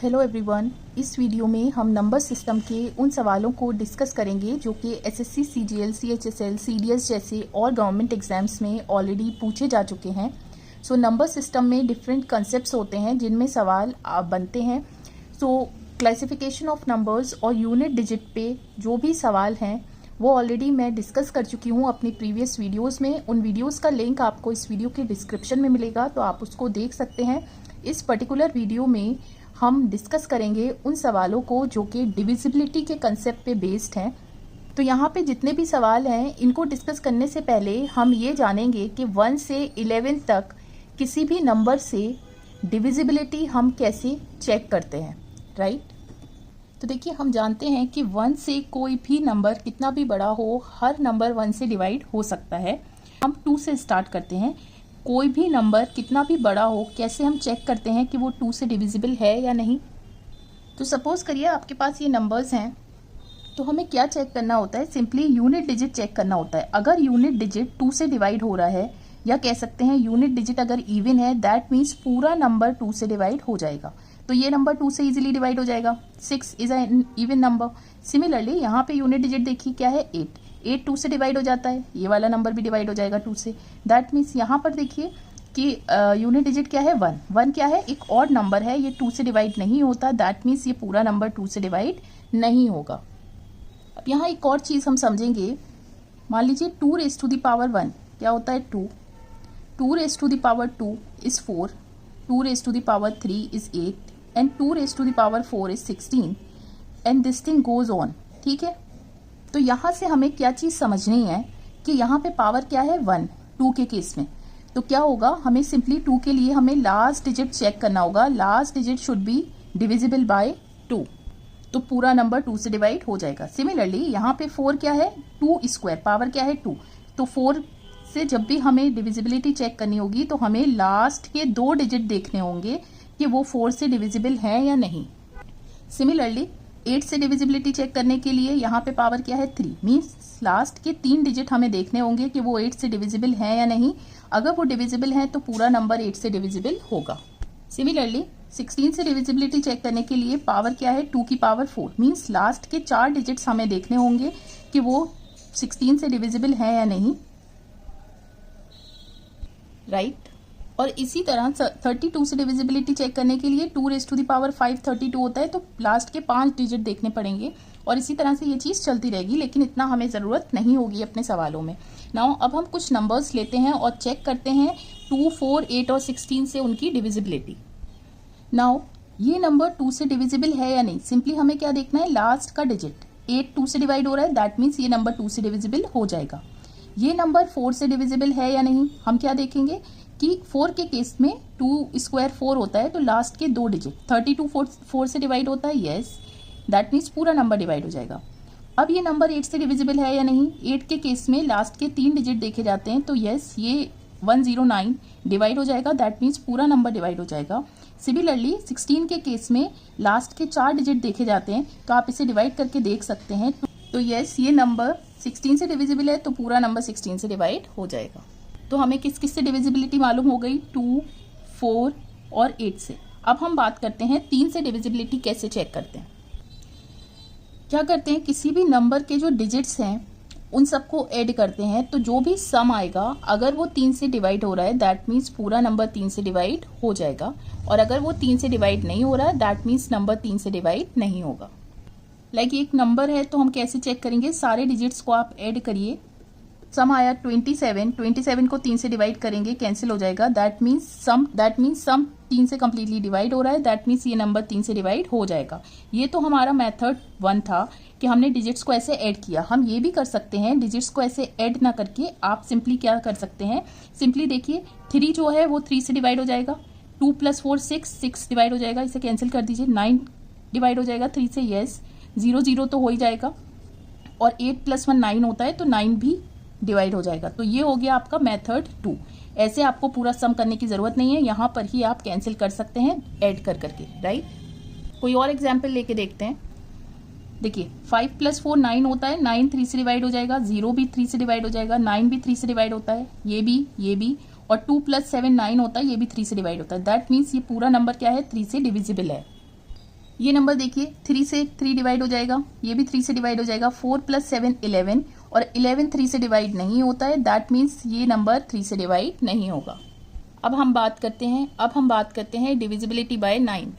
Hello everyone, इस video में हम नंबर सिस्टम के उन सवालों को डिस्कस करेंगे जो कि एसएससी, सीजीएल, सीएचएसएल, सीडीएस जैसे और गवर्नमेंट एग्जाम्स में ऑलरेडी पूछे जा चुके हैं। सो नंबर सिस्टम में डिफरेंट कंसेप्ट्स होते हैं जिनमें सवाल बनते हैं। सो क्लासिफिकेशन ऑफ नंबर्स और यूनिट डिजिट पे जो भी सवाल हैं वो ऑलरेडी मैं डिस्कस कर चुकी हूँ अपनी प्रीवियस वीडियोस में। उन वीडियोस का लिंक आपको इस वीडियो के डिस्क्रिप्शन में मिलेगा, तो आप उसको देख सकते हैं। इस पर्टिकुलर वीडियो में हम डिस्कस करेंगे उन सवालों को जो कि डिविजिबिलिटी के कंसेप्ट पे बेस्ड हैं। तो यहाँ पे जितने भी सवाल हैं इनको डिस्कस करने से पहले हम ये जानेंगे कि 1 से 11 तक किसी भी नंबर से डिविजिबिलिटी हम कैसे चेक करते हैं, राइट। तो देखिए, हम जानते हैं कि 1 से कोई भी नंबर कितना भी बड़ा हो, हर नंबर 1 से डिवाइड हो सकता है। हम 2 से स्टार्ट करते हैं। कोई भी नंबर कितना भी बड़ा हो, कैसे हम चेक करते हैं कि वो 2 से डिविजिबल है या नहीं। तो सपोज करिए आपके पास ये नंबर्स हैं, तो हमें क्या चेक करना होता है, सिंपली यूनिट डिजिट चेक करना होता है। अगर यूनिट डिजिट 2 से डिवाइड हो रहा है, या कह सकते हैं यूनिट डिजिट अगर इवन है, दैट मीन्स पूरा नंबर 2 से डिवाइड हो जाएगा। तो ये नंबर 2 से इजीली डिवाइड हो जाएगा। 6 is an even number. Similarly यहाँ पे यूनिट डिजिट देखिए क्या है, 8 2 से डिवाइड हो जाता है। ये वाला नंबर भी डिवाइड हो जाएगा 2 से। दैट मीन्स यहाँ पर देखिए कि यूनिट डिजिट क्या है, 1 क्या है, एक ऑड नंबर है, ये 2 से डिवाइड नहीं होता। दैट मीन्स ये पूरा नंबर 2 से डिवाइड नहीं होगा। अब यहाँ एक और चीज़ हम समझेंगे। मान लीजिए 2 रेज़ टू द पावर 1 क्या होता है, 2 raise to the power 2 is 4, 2 raise to the power 3 is 8 and 2 raise to the power 4 is 16 and this thing goes on. ठीक है, तो यहाँ से हमें क्या चीज़ समझनी है कि यहाँ पे पावर क्या है, 1 2 के केस में। तो क्या होगा, हमें सिंपली 2 के लिए हमें लास्ट डिजिट चेक करना होगा। Last digit should be divisible by 2, तो पूरा नंबर 2 से डिवाइड हो जाएगा। सिमिलरली यहाँ पे 4 क्या है, 2 स्क्वायर, पावर क्या है 2। तो 4 से जब भी हमें डिविजिबिलिटी चेक करनी होगी तो हमें लास्ट के 2 डिजिट देखने होंगे कि वो 4 से डिविजिबल है या नहीं। सिमिलरली 8 से डिविजिबिलिटी चेक करने के लिए यहाँ पे पावर क्या है, 3, मीन्स लास्ट के 3 डिजिट हमें देखने होंगे कि वो 8 से डिविजिबल है या नहीं। अगर वो डिविजिबल है तो पूरा नंबर 8 से डिविजिबल होगा। सिमिलरली 16 से डिविजिबिलिटी चेक करने के लिए पावर क्या है, 2 की पावर 4, मीन्स लास्ट के 4 डिजिट्स हमें देखने होंगे कि वो 16 से डिविजिबल है या नहीं, राइट। और इसी तरह 32 से डिविजिबिलिटी चेक करने के लिए 2 रेज़ टू द पावर 5 32 होता है, तो लास्ट के 5 डिजिट देखने पड़ेंगे। और इसी तरह से ये चीज़ चलती रहेगी, लेकिन इतना हमें ज़रूरत नहीं होगी अपने सवालों में। नाउ अब हम कुछ नंबर्स लेते हैं और चेक करते हैं 2, 4, 8 और 16 से उनकी डिविजिबिलिटी। नाउ ये नंबर 2 से डिविजिबल है या नहीं, सिंपली हमें क्या देखना है, लास्ट का डिजिट। 8 2 से डिवाइड हो रहा है, दैट मीन्स ये नंबर 2 से डिविजिबल हो जाएगा। ये नंबर 4 से डिविजिबल है या नहीं, हम क्या देखेंगे कि 4 के केस में 2 स्क्वायर 4 होता है, तो लास्ट के 2 डिजिट 32 4 से डिवाइड होता है, यस, दैट मीन्स पूरा नंबर डिवाइड हो जाएगा। अब ये नंबर 8 से डिविजिबल है या नहीं, 8 के केस में लास्ट के 3 डिजिट देखे जाते हैं, तो यस, ये 109 डिवाइड हो जाएगा, दैट मीन्स पूरा नंबर डिवाइड हो जाएगा। सिमिलरली 16 के केस में लास्ट के 4 डिजिट देखे जाते हैं, तो आप इसे डिवाइड करके देख सकते हैं। तो यस, ये नंबर 16 से डिविजिबल है, तो पूरा नंबर 16 से डिवाइड हो जाएगा। तो हमें किस किस से डिविजिबिलिटी मालूम हो गई, 2, 4 और 8 से। अब हम बात करते हैं 3 से डिविजिबिलिटी कैसे चेक करते हैं। क्या करते हैं, किसी भी नंबर के जो डिजिट्स हैं उन सबको ऐड करते हैं, तो जो भी सम आएगा अगर वो 3 से डिवाइड हो रहा है, दैट मीन्स पूरा नंबर 3 से डिवाइड हो जाएगा। और अगर वो 3 से डिवाइड नहीं हो रहा है, दैट मीन्स नंबर 3 से डिवाइड नहीं होगा। लाइक एक नंबर है, तो हम कैसे चेक करेंगे, सारे डिजिट्स को आप ऐड करिए। सम आया 27 को 3 से डिवाइड करेंगे, कैंसिल हो जाएगा, दैट मीन्स सम 3 से कम्प्लीटली डिवाइड हो रहा है, दैट मीन्स ये नंबर 3 से डिवाइड हो जाएगा। ये तो हमारा मेथड 1 था कि हमने डिजिट्स को ऐसे ऐड किया। हम ये भी कर सकते हैं, डिजिट्स को ऐसे ऐड ना करके आप सिंपली क्या कर सकते हैं, सिंपली देखिए 3 जो है वो 3 से डिवाइड हो जाएगा, 2 + 4 6 डिवाइड हो जाएगा, इसे कैंसिल कर दीजिए, 9 डिवाइड हो जाएगा 3 से, यस, 0 0 तो हो ही जाएगा। और 8 + 1 9 होता है, तो 9 भी डिवाइड हो जाएगा। तो ये हो गया आपका मेथड 2। ऐसे आपको पूरा सम करने की जरूरत नहीं है, यहाँ पर ही आप कैंसिल कर सकते हैं ऐड कर करके, राइट। कोई और एग्जाम्पल लेके देखते हैं। देखिए 5 + 4 9 होता है, 9 3 से डिवाइड हो जाएगा, 0 भी 3 से डिवाइड हो जाएगा, 9 भी 3 से डिवाइड होता है, ये भी। और 2 + 7 9 होता है, ये भी 3 से डिवाइड होता है। दैट मीन्स ये पूरा नंबर क्या है, 3 से डिविजिबल है। ये नंबर देखिए 3 से 3 डिवाइड हो जाएगा, ये भी 3 से डिवाइड हो जाएगा। 4 + 7 11 और 11 3 से डिवाइड नहीं होता है, दैट मीन्स ये नंबर 3 से डिवाइड नहीं होगा। अब हम बात करते हैं डिविजिबिलिटी बाय 9।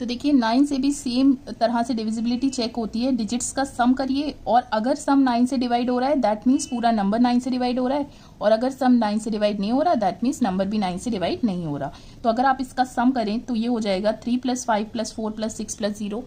तो देखिए 9 से भी सेम तरह से डिविजिबिलिटी चेक होती है। डिजिट्स का सम करिए और अगर सम 9 से डिवाइड हो रहा है दैट मीन्स पूरा नंबर 9 से डिवाइड हो रहा है, और अगर सम 9 से डिवाइड नहीं हो रहा दैट मीन्स नंबर भी 9 से डिवाइड नहीं हो रहा। तो अगर आप इसका सम करें तो ये हो जाएगा 3 + 5 + 4 + 6 + 0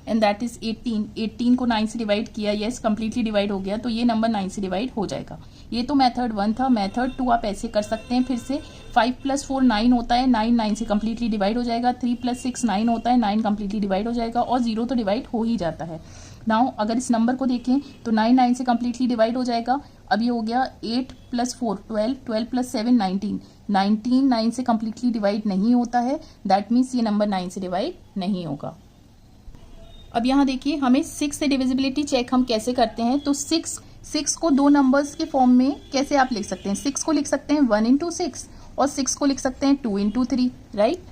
एंड दैट इज 18। 18 को 9 से डिवाइड किया, यस कंप्लीटली डिवाइड हो गया, तो ये नंबर 9 से डिवाइड हो जाएगा। ये तो मेथड 1 था। मेथड 2 आप ऐसे कर सकते हैं फिर से। 5 + 4 9 होता है, 9 9 से कंप्लीटली डिवाइड हो जाएगा। 3 + 6 9 होता है, 9 कंप्लीटली डिवाइड हो जाएगा, और 0 तो डिवाइड हो ही जाता है। नाउ अगर इस नंबर को देखें तो 9 9 से कंप्लीटली डिवाइड हो जाएगा। अब ये हो गया 8 + 4 12, 12 + 7 19, 19 9 से कंप्लीटली डिवाइड नहीं होता है, दैट मीन्स ये नंबर 9 से डिवाइड नहीं होगा। अब यहाँ देखिए हमें 6 से डिविजिबिलिटी चेक हम कैसे करते हैं। तो 6 को दो नंबर्स के फॉर्म में कैसे आप लिख सकते हैं। 6 को लिख सकते हैं 1 × 6 और 6 को लिख सकते हैं 2 × 3, राइट।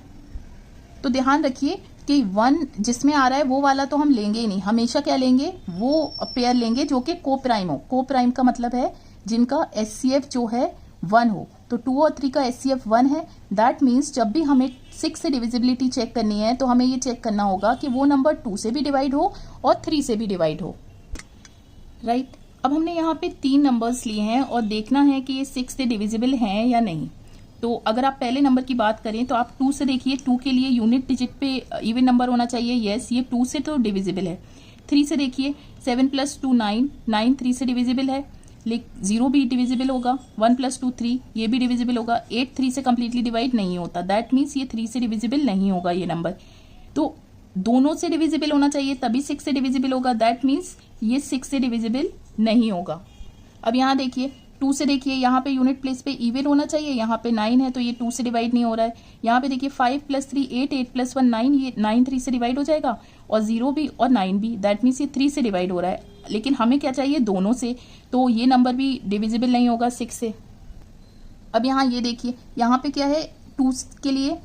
तो ध्यान रखिए कि 1 जिसमें आ रहा है वो वाला तो हम लेंगे ही नहीं, हमेशा क्या लेंगे, वो पेयर लेंगे जो कि को प्राइम हो। को प्राइम का मतलब है जिनका SCF जो है 1 हो। तो 2 और 3 का SCF 1 है, दैट मीन्स जब भी हमें 6 से डिविजिबिलिटी चेक करनी है तो हमें ये चेक करना होगा कि वो नंबर 2 से भी डिवाइड हो और 3 से भी डिवाइड हो, राइट। अब हमने यहाँ पे 3 नंबर्स लिए हैं और देखना है कि ये 6 से डिविजिबल हैं या नहीं। तो अगर आप पहले नंबर की बात करें तो आप 2 से देखिए, 2 के लिए यूनिट डिजिट पे इवन नंबर होना चाहिए, यस ये 2 से तो डिविजिबल है। 3 से देखिए 7 + 2 9, 9 3 से डिविजिबल है, लेकिन 0 भी डिविजिबल होगा। 1 + 2 3, ये भी डिविजिबल होगा। 8 3 से कंप्लीटली डिवाइड नहीं होता, दैट मीन्स ये 3 से डिविजिबल नहीं होगा ये नंबर। तो दोनों से डिविजिबल होना चाहिए तभी 6 से डिविजिबल होगा, दैट मीन्स ये 6 से डिविजिबल नहीं होगा। अब यहाँ देखिए 2 से देखिए, यहाँ पे यूनिट प्लेस पे इवन होना चाहिए, यहाँ पे 9 है तो ये 2 से डिवाइड नहीं हो रहा है। यहाँ पे देखिए 5 + 3 8, 8 + 1 9, ये 9 3 से डिवाइड हो जाएगा, और 0 भी और 9 भी, दैट मीन्स ये 3 से डिवाइड हो रहा है। लेकिन हमें क्या चाहिए, दोनों से, तो ये नंबर भी डिविजिबल नहीं होगा 6 से। अब यहाँ ये देखिए, यहाँ पे क्या है, 2 के लिए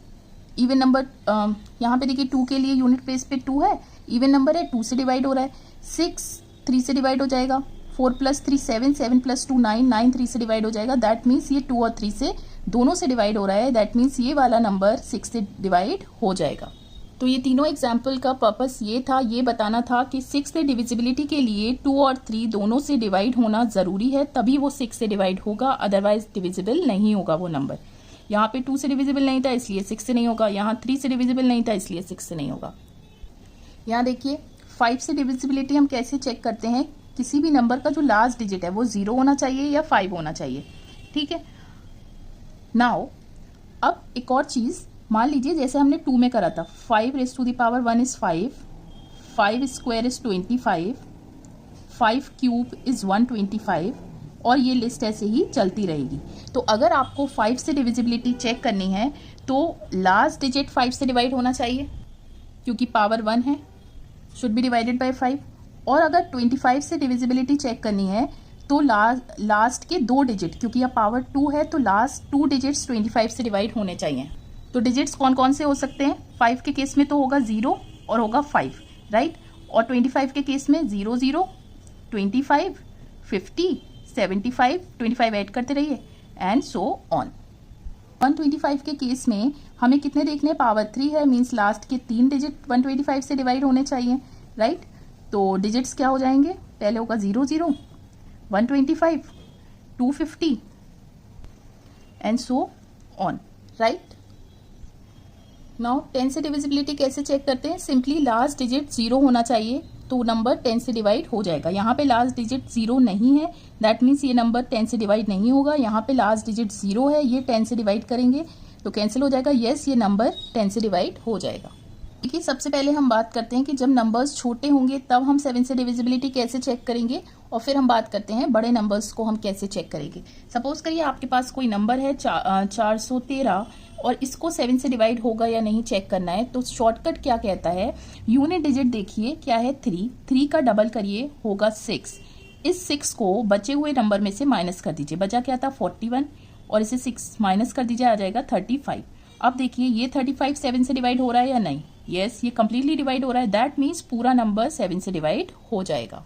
इवन नंबर, यहाँ पे देखिए 2 के लिए यूनिट प्लेस पे 2 है, इवन नंबर है, 2 से डिवाइड हो रहा है। 6 3 से डिवाइड हो जाएगा। 4 + 3 7, 7 + 2 9, 9 3 से डिवाइड हो जाएगा, दैट मीन्स ये 2 और 3 से दोनों से डिवाइड हो रहा है, दैट मीन्स ये वाला नंबर 6 से डिवाइड हो जाएगा। तो ये तीनों एग्जाम्पल का पर्पस ये था, ये बताना था कि 6 से डिविजिबिलिटी के लिए 2 और 3 दोनों से डिवाइड होना ज़रूरी है, तभी वो 6 से डिवाइड होगा, अदरवाइज डिविजिबल नहीं होगा वो नंबर। यहाँ पे 2 से डिविजिबल नहीं था इसलिए 6 से नहीं होगा, यहाँ 3 से डिविजिबल नहीं था इसलिए 6 से नहीं होगा। यहाँ देखिए 5 से डिविजिबिलिटी हम कैसे चेक करते हैं, किसी भी नंबर का जो लास्ट डिजिट है वो 0 होना चाहिए या 5 होना चाहिए, ठीक है। नाउ अब एक और चीज़, मान लीजिए जैसे हमने 2 में करा था, 5 raised to the power 1 is 5, 5 square is 25, 5 cube is 125, और ये लिस्ट ऐसे ही चलती रहेगी। तो अगर आपको 5 से डिविजिबिलिटी चेक करनी है तो लास्ट डिजिट 5 से डिवाइड होना चाहिए, क्योंकि पावर 1 है, शुड बी डिवाइडेड बाय 5। और अगर 25 से डिविजिबिलिटी चेक करनी है तो लास्ट के 2 डिजिट, क्योंकि यह पावर 2 है तो लास्ट 2 डिजिट्स 25 से डिवाइड होने चाहिए। तो डिजिट्स कौन कौन से हो सकते हैं, 5 के केस में तो होगा 0 और होगा 5, राइट। और 25 के केस में 0 0, 25, 50, 75, 25 ऐड करते रहिए एंड सो ऑन। 125 के केस में हमें कितने देखने, पावर 3 है, मीन्स लास्ट के 3 डिजिट 125 से डिवाइड होने चाहिए, राइट। तो डिजिट्स क्या हो जाएंगे, पहले होगा 0 0, 125, 250 and so on, right. Now 10 से डिविजिबिलिटी कैसे चेक करते हैं, सिंपली लास्ट डिजिट 0 होना चाहिए तो नंबर 10 से डिवाइड हो जाएगा। यहाँ पे लास्ट डिजिट 0 नहीं है, दैट मीन्स ये नंबर 10 से डिवाइड नहीं होगा। यहाँ पे लास्ट डिजिट 0 है, ये 10 से डिवाइड करेंगे तो कैंसिल हो जाएगा, यस ये नंबर 10 से डिवाइड हो जाएगा। देखिए सबसे पहले हम बात करते हैं कि जब नंबर्स छोटे होंगे तब हम 7 से डिविजिबिलिटी कैसे चेक करेंगे, और फिर हम बात करते हैं बड़े नंबर्स को हम कैसे चेक करेंगे। सपोज करिए आपके पास कोई नंबर है 413 और इसको 7 से डिवाइड होगा या नहीं चेक करना है, तो शॉर्टकट क्या कहता है, यूनिट डिजिट देखिए क्या है 3 का डबल करिए होगा 6, इस 6 को बचे हुए नंबर में से माइनस कर दीजिए, बचा क्या था 41, और इसे 6 माइनस कर दीजिए आ जाएगा 35। अब देखिए ये 35 7 से डिवाइड हो रहा है या नहीं, यस, ये कम्प्लीटली डिवाइड हो रहा है, दैट मीन्स पूरा नंबर 7 से डिवाइड हो जाएगा।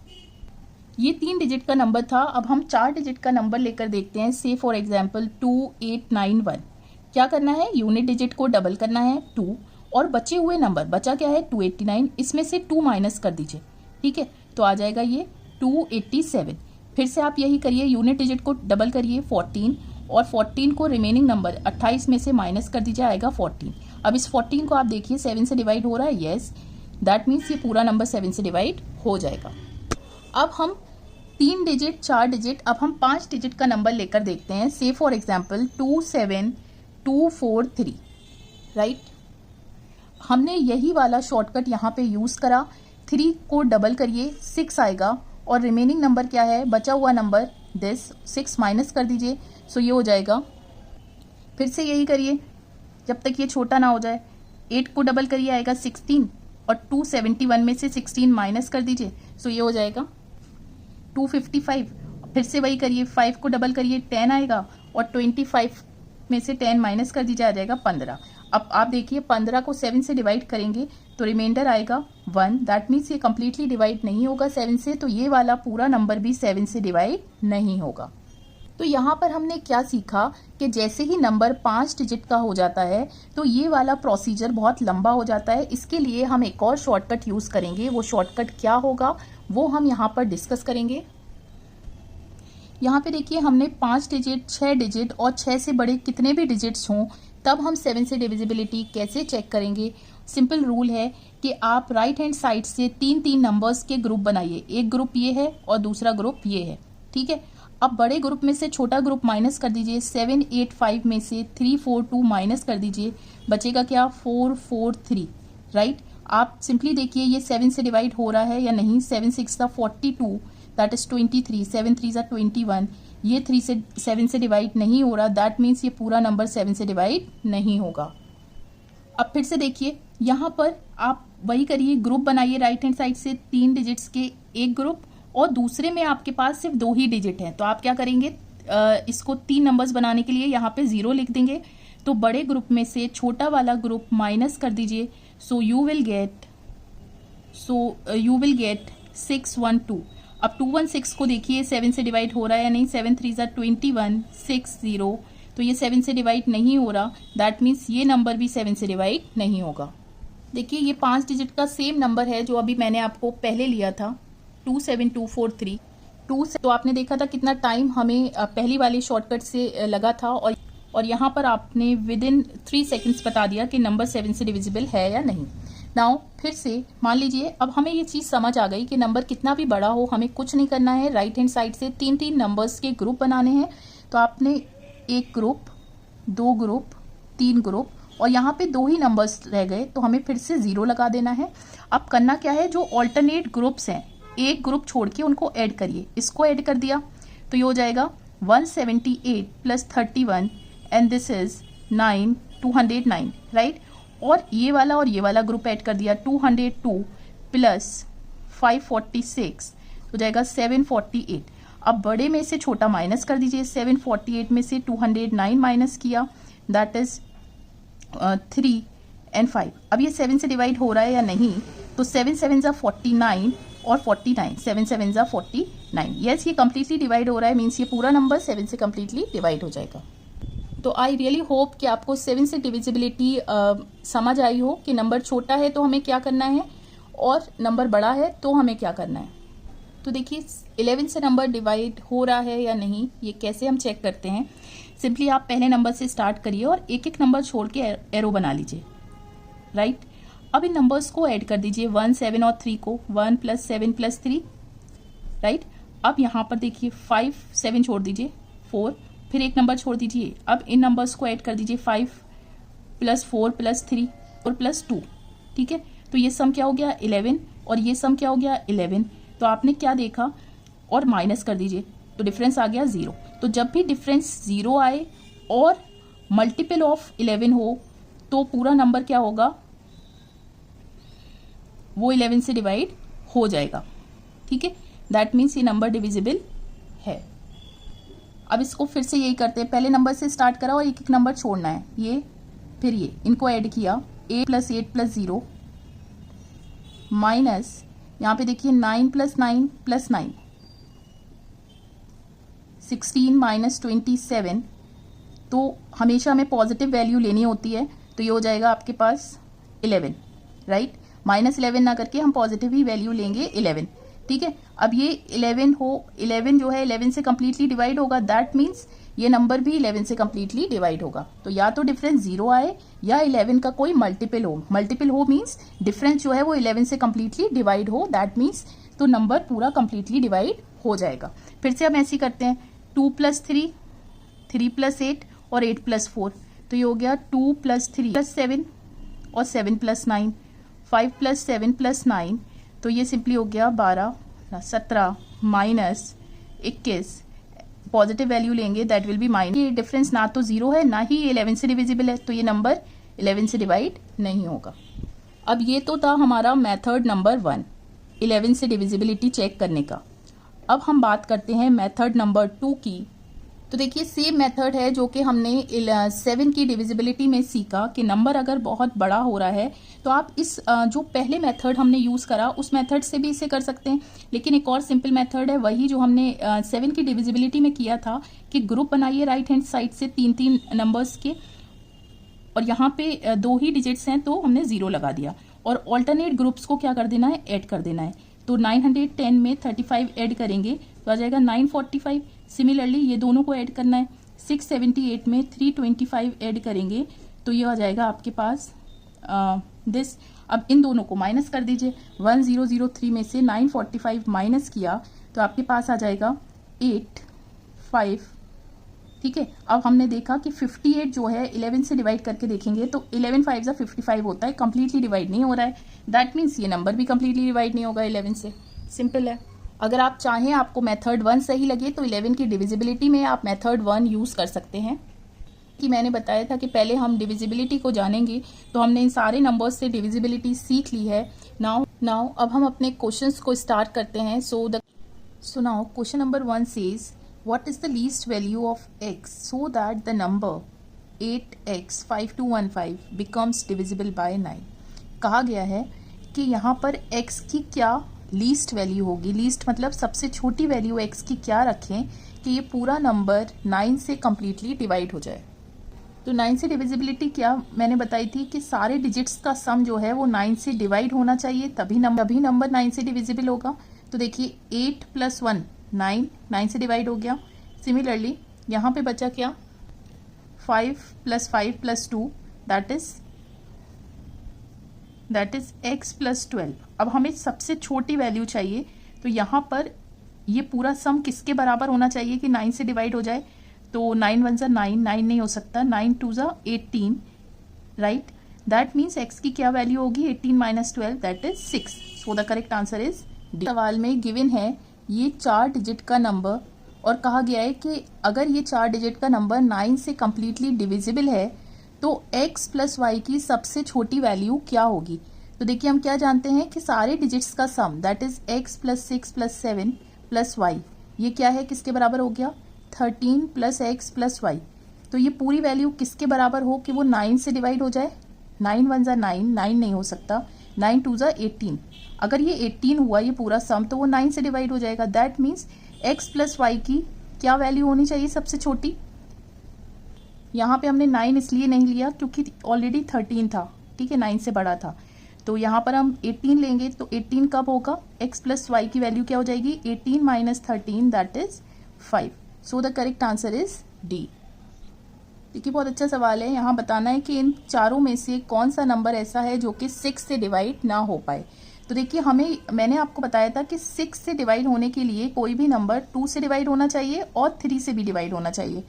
ये 3 डिजिट का नंबर था। अब हम 4 डिजिट का नंबर लेकर देखते हैं। से फॉर एग्जाम्पल 2891। क्या करना है, यूनिट डिजिट को डबल करना है 2, और बचे हुए नंबर, बचा क्या है 289, इसमें से 2 माइनस कर दीजिए। ठीक है, तो आ जाएगा ये 287। फिर से आप यही करिए, यूनिट डिजिट को डबल करिए 14, और 14 को रिमेनिंग नंबर 28 में से माइनस कर दीजिए, आएगा 14। अब इस 14 को आप देखिए 7 से डिवाइड हो रहा है, यस, दैट मीन्स ये पूरा नंबर 7 से डिवाइड हो जाएगा। अब हम 3 डिजिट, 4 डिजिट, अब हम 5 डिजिट का नंबर लेकर देखते हैं। से फॉर एग्जाम्पल 27243, राइट। हमने यही वाला शॉर्टकट यहाँ पे यूज करा। 3 को डबल करिए 6 आएगा, और रिमेनिंग नंबर क्या है, बचा हुआ नंबर दिस, 6 माइनस कर दीजिए, सो ये हो जाएगा। फिर से यही करिए जब तक ये छोटा ना हो जाए। 8 को डबल करिए, आएगा 16, और 271 में से 16 माइनस कर दीजिए, सो ये हो जाएगा 255। फिर से वही करिए, 5 को डबल करिए 10 आएगा, और 25 में से 10 माइनस कर दीजिए, आ जाएगा 15। अब आप देखिए 15 को 7 से डिवाइड करेंगे तो रिमाइंडर आएगा 1, दैट मीन्स ये कम्प्लीटली डिवाइड नहीं होगा 7 से, तो ये वाला पूरा नंबर भी 7 से डिवाइड नहीं होगा। तो यहाँ पर हमने क्या सीखा कि जैसे ही नंबर 5 डिजिट का हो जाता है तो ये वाला प्रोसीजर बहुत लंबा हो जाता है। इसके लिए हम एक और शॉर्टकट यूज़ करेंगे। वो शॉर्टकट क्या होगा वो हम यहाँ पर डिस्कस करेंगे। यहाँ पे देखिए हमने 5 डिजिट, 6 डिजिट और 6 से बड़े कितने भी डिजिट्स हों तब हम 7 से डिविजिबिलिटी कैसे चेक करेंगे। सिंपल रूल है कि आप राइट हैंड साइड से 3-3 नंबर्स के ग्रुप बनाइए। एक ग्रुप ये है और दूसरा ग्रुप ये है, ठीक है। अब बड़े ग्रुप में से छोटा ग्रुप माइनस कर दीजिए। 7, 8, 5 में से 3, 4, 2 माइनस कर दीजिए, बचेगा क्या 4, 4, 3, राइट। आप सिंपली देखिए ये 7 से डिवाइड हो रहा है या नहीं। 7 6 42, दैट इज 23, 7 3 21। ये 3 से 7 से डिवाइड नहीं हो रहा, दैट मीन्स ये पूरा नंबर 7 से डिवाइड नहीं होगा। अब फिर से देखिए यहाँ पर आप वही करिए, ग्रुप बनाइए राइट हैंड साइड से 3 डिजिट्स के एक ग्रुप, और दूसरे में आपके पास सिर्फ 2 ही डिजिट हैं। तो आप क्या करेंगे, इसको 3 नंबर्स बनाने के लिए यहाँ पे 0 लिख देंगे। तो बड़े ग्रुप में से छोटा वाला ग्रुप माइनस कर दीजिए, सो यू विल गेट 612। अब 216 को देखिए 7 से डिवाइड हो रहा है या नहीं। 7 3 21, 6 0, तो ये 7 से डिवाइड नहीं हो रहा, दैट मीन्स ये नंबर भी 7 से डिवाइड नहीं होगा। देखिए ये 5 डिजिट का सेम नंबर है जो अभी मैंने आपको पहले लिया था 27243। तो आपने देखा था कितना टाइम हमें पहली वाली शॉर्टकट से लगा था, और यहाँ पर आपने विद इन 3 सेकेंड्स बता दिया कि नंबर 7 से डिविजिबल है या नहीं। नाउ फिर से मान लीजिए अब हमें ये चीज़ समझ आ गई कि नंबर कितना भी बड़ा हो हमें कुछ नहीं करना है, राइट हैंड साइड से 3-3 नंबर्स के ग्रुप बनाने हैं। तो आपने एक ग्रुप, 2 ग्रुप, 3 ग्रुप, और यहाँ पे 2 ही नंबर्स रह गए तो हमें फिर से 0 लगा देना है। अब करना क्या है, जो ऑल्टरनेट ग्रुप्स हैं एक ग्रुप छोड़ के उनको ऐड करिए। इसको ऐड कर दिया तो ये हो जाएगा 178 + 31 एंड दिस इज 9, 209, राइट। और ये वाला ग्रुप ऐड कर दिया 202 + 546 हो जाएगा 748। अब बड़े में से छोटा माइनस कर दीजिए। 748 में से 209 माइनस किया, दैट इज 3 और 5। अब ये 7 से डिवाइड हो रहा है या नहीं, तो 7 7 = 49 और 49, 7 7 = 49। यस, ये कम्प्लीटली डिवाइड हो रहा है, मीन्स ये पूरा नंबर 7 से कम्प्लीटली डिवाइड हो जाएगा। तो आई रियली होप कि आपको 7 से डिविजिबिलिटी समझ आई हो कि नंबर छोटा है तो हमें क्या करना है और नंबर बड़ा है तो हमें क्या करना है। तो देखिए 11 से नंबर डिवाइड हो रहा है या नहीं ये कैसे हम चेक करते हैं। सिंपली आप पहले नंबर से स्टार्ट करिए और एक एक नंबर छोड़ के एरो बना लीजिए, राइट। अब इन नंबर्स को ऐड कर दीजिए 1, 7 और 3 को, 1 + 7 + 3, राइट। अब यहाँ पर देखिए 5, 7 छोड़ दीजिए, 4, फिर एक नंबर छोड़ दीजिए। अब इन नंबर्स को ऐड कर दीजिए 5 + 4 + 3 और +2, ठीक है। तो ये सम क्या हो गया 11 और ये सम क्या हो गया 11। तो आपने क्या देखा और माइनस कर दीजिए तो डिफरेंस आ गया 0। तो जब भी डिफरेंस 0 आए और मल्टीपल ऑफ 11 हो तो पूरा नंबर क्या होगा, वो 11 से डिवाइड हो जाएगा, ठीक है। दैट मीन्स ये नंबर डिविजिबल है। अब इसको फिर से यही करते हैं, पहले नंबर से स्टार्ट करा और एक एक नंबर छोड़ना है, ये फिर ये इनको ऐड किया 8 + 8 + 0 माइनस यहाँ पे देखिए 9 + 9 + 9, 16 - 27। तो हमेशा हमें पॉजिटिव वैल्यू लेनी होती है, तो ये हो जाएगा आपके पास 11, राइट। -11 ना करके हम पॉजिटिव ही वैल्यू लेंगे 11, ठीक है। अब ये 11 जो है 11 से कम्प्लीटली डिवाइड होगा, दैट मीन्स ये नंबर भी 11 से कम्प्लीटली डिवाइड होगा। तो या तो डिफरेंस 0 आए या 11 का कोई मल्टीपल हो मीन्स डिफरेंस जो है वो 11 से कम्प्लीटली डिवाइड हो, दैट मीन्स तो नंबर पूरा कम्प्लीटली डिवाइड हो जाएगा। फिर से हम ऐसे करते हैं, 2 + 3, 3 + 8 और 8 + 4, तो ये हो गया 2 + 3 + 7 और 7 + 9, 5 + 7 + 9, तो ये सिंपली हो गया 12, 17 माइनस 21, पॉजिटिव वैल्यू लेंगे दैट विल बी माइनस। ये डिफरेंस ना तो 0 है ना ही 11 से डिविजिबल है, तो ये नंबर 11 से डिवाइड नहीं होगा। अब ये तो था हमारा मेथड नंबर 1, 11 से डिविजिबिलिटी चेक करने का। अब हम बात करते हैं मेथड नंबर 2 की। तो देखिए सेम मेथड है जो कि हमने 7 की डिविजिबिलिटी में सीखा कि नंबर अगर बहुत बड़ा हो रहा है तो आप इस जो पहले मेथड हमने यूज़ करा उस मेथड से भी इसे कर सकते हैं। लेकिन एक और सिंपल मेथड है, वही जो हमने 7 की डिविजिबिलिटी में किया था कि ग्रुप बनाइए राइट हैंड साइड से 3-3 नंबर्स के, और यहाँ पे 2 ही डिजिट्स हैं तो हमने 0 लगा दिया, और ऑल्टरनेट ग्रुप्स को क्या कर देना है, ऐड कर देना है। तो 910 में 35 ऐड करेंगे तो आ जाएगा 945। सिमिलरली ये दोनों को ऐड करना है, 678 में 325 ऐड करेंगे तो ये आ जाएगा आपके पास दिस। अब इन दोनों को माइनस कर दीजिए, 1003 में से 945 माइनस किया तो आपके पास आ जाएगा 85, ठीक है। अब हमने देखा कि 58 जो है 11 से डिवाइड करके देखेंगे तो 11 5 = 55 होता है, कंप्लीटली डिवाइड नहीं हो रहा है, दैट मीन्स ये नंबर भी कंप्लीटली डिवाइड नहीं होगा 11 से। सिंपल है। अगर आप चाहें आपको मेथड 1 सही लगे तो 11 की डिविजिबिलिटी में आप मेथड 1 यूज़ कर सकते हैं। कि मैंने बताया था कि पहले हम डिविजिबिलिटी को जानेंगे, तो हमने इन सारे नंबर्स से डिविजिबिलिटी सीख ली है। नाउ अब हम अपने क्वेश्चंस को स्टार्ट करते हैं। So now question number 1 says what is the least value of x so that the number 8x 5215 becomes divisible by 9। कहा गया है कि यहाँ पर x की क्या लीस्ट वैल्यू होगी, लीस्ट मतलब सबसे छोटी वैल्यू x की क्या रखें कि ये पूरा नंबर 9 से कम्प्लीटली डिवाइड हो जाए। तो 9 से डिविजिबिलिटी क्या मैंने बताई थी कि सारे डिजिट्स का सम जो है वो 9 से डिवाइड होना चाहिए, तभी नंबर 9 से डिविजिबल होगा। तो देखिए 8 + 1 9, 9 से डिवाइड हो गया। सिमिलरली यहाँ पे बचा क्या, 5 + 5 + 2 दैट इज x + 12। अब हमें सबसे छोटी वैल्यू चाहिए, तो यहाँ पर ये पूरा सम किसके बराबर होना चाहिए कि 9 से डिवाइड हो जाए। तो 9 1 = 9, 9 नहीं हो सकता, 9 2 = 18, राइट। दैट मीन्स x की क्या वैल्यू होगी, 18 - 12 that is 6। So the correct answer is D. सवाल में गिवन है ये 4 डिजिट का नंबर और कहा गया है कि अगर ये 4 डिजिट का नंबर 9 से कम्प्लीटली डिविजिबल है तो x + y की सबसे छोटी वैल्यू क्या होगी। तो देखिए हम क्या जानते हैं कि सारे डिजिट्स का सम दैट इज x + 6 + 7 + y, ये क्या है, किसके बराबर हो गया, 13 + x + y। तो ये पूरी वैल्यू किसके बराबर हो कि वो 9 से डिवाइड हो जाए। 9 1 = 9, 9 नहीं हो सकता, 9 2 = 18। अगर ये 18 हुआ ये पूरा सम तो वो 9 से डिवाइड हो जाएगा। दैट मीन्स x + y की क्या वैल्यू होनी चाहिए सबसे छोटी। यहाँ पे हमने 9 इसलिए नहीं लिया क्योंकि ऑलरेडी 13 था, ठीक है, 9 से बड़ा था। तो यहाँ पर हम 18 लेंगे तो 18 कब होगा, x + y की वैल्यू क्या हो जाएगी, 18 - 13 that is 5। So the correct answer is D. देखिए बहुत अच्छा सवाल है, यहाँ बताना है कि इन चारों में से कौन सा नंबर ऐसा है जो कि 6 से डिवाइड ना हो पाए। तो देखिए मैंने आपको बताया था कि 6 से डिवाइड होने के लिए कोई भी नंबर 2 से डिवाइड होना चाहिए और 3 से भी डिवाइड होना चाहिए,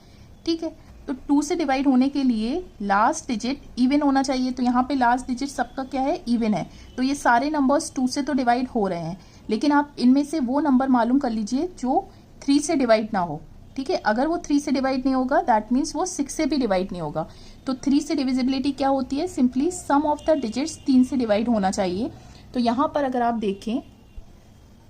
ठीक है। तो 2 से डिवाइड होने के लिए लास्ट डिजिट इवन होना चाहिए, तो यहाँ पे लास्ट डिजिट सबका क्या है, इवन है। तो ये सारे नंबर्स 2 से तो डिवाइड हो रहे हैं, लेकिन आप इनमें से वो नंबर मालूम कर लीजिए जो 3 से डिवाइड ना हो, ठीक है। अगर वो 3 से डिवाइड नहीं होगा दैट मीन्स वो 6 से भी डिवाइड नहीं होगा। तो 3 से डिविजिबिलिटी क्या होती है, simply some of the digits 3 से डिवाइड होना चाहिए। तो यहाँ पर अगर आप देखें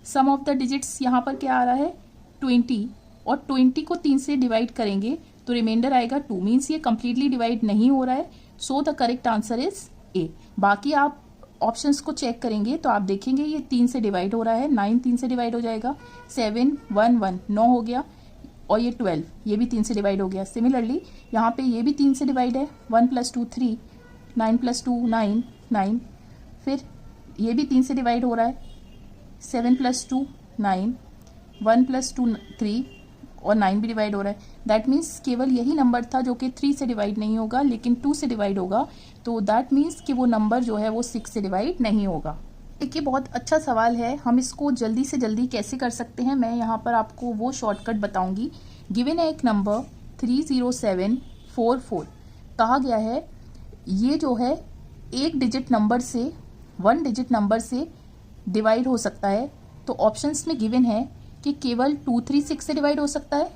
सम ऑफ द डिजिट्स यहाँ पर क्या आ रहा है 20, और 20 को 3 से डिवाइड करेंगे तो रिमाइंडर आएगा 2, मीन्स ये कम्प्लीटली डिवाइड नहीं हो रहा है। सो the correct answer is a. बाकी आप ऑप्शंस को चेक करेंगे तो आप देखेंगे ये 3 से डिवाइड हो रहा है, 9 3 से डिवाइड हो जाएगा, 7 1 1 9 हो गया, और ये 12 ये भी 3 से डिवाइड हो गया। सिमिलरली यहाँ पे ये भी 3 से डिवाइड है, 1 + 2 3, 9 + 2 9 9, फिर ये भी 3 से डिवाइड हो रहा है, 7 + 2 9, 1 + 2 3, और 9 भी डिवाइड हो रहा है। दैट मीन्स केवल यही नंबर था जो कि 3 से डिवाइड नहीं होगा लेकिन 2 से डिवाइड होगा, तो दैट मीन्स कि वो नंबर जो है वो 6 से डिवाइड नहीं होगा। देखिए बहुत अच्छा सवाल है, हम इसको जल्दी से जल्दी कैसे कर सकते हैं, मैं यहाँ पर आपको वो शॉर्टकट बताऊंगी। गिवन है एक नंबर 30744, कहा गया है ये जो है एक डिजिट नंबर से 1 डिजिट नंबर से डिवाइड हो सकता है। तो ऑप्शंस में गिवन है कि केवल 236 से डिवाइड हो सकता है,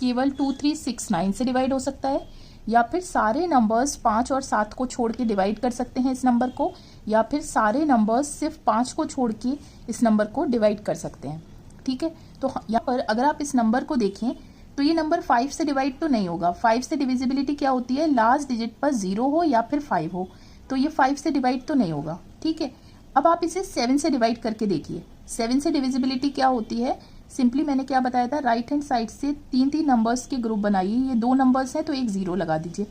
केवल 2369 से डिवाइड हो सकता है, या फिर सारे नंबर्स 5 और 7 को छोड़ के डिवाइड कर सकते हैं इस नंबर को, या फिर सारे नंबर्स सिर्फ 5 को छोड़ के इस नंबर को डिवाइड कर सकते हैं। ठीक है, तो यहाँ पर अगर आप इस नंबर को देखें तो ये नंबर 5 से डिवाइड तो नहीं होगा। 5 से डिविजिबिलिटी क्या होती है, लास्ट डिजिट पर 0 हो या फिर 5 हो, तो ये 5 से डिवाइड तो नहीं होगा। ठीक है, अब आप इसे 7 से डिवाइड करके देखिए। 7 से डिविजिबिलिटी क्या होती है, सिंपली मैंने क्या बताया था, राइट हैंड साइड से 3 नंबर्स के ग्रुप बनाइए। ये 2 नंबर्स हैं तो एक 0 लगा दीजिए।